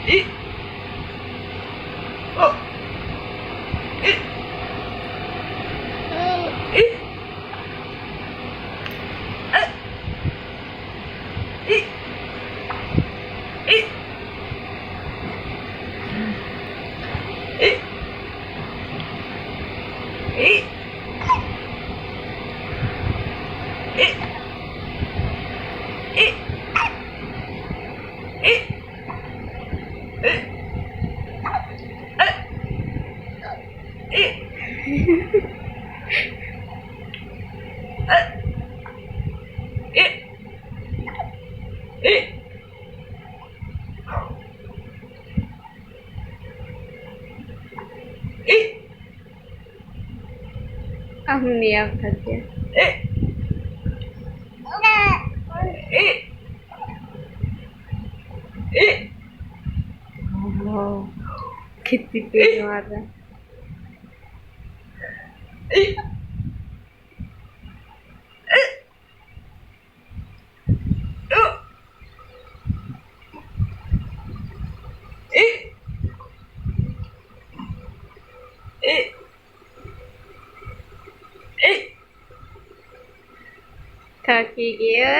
えあえええええええええええ え Amnia Bhatia. えええ Oh, कितनी तेज मार रहा है. えええ Kaki dia.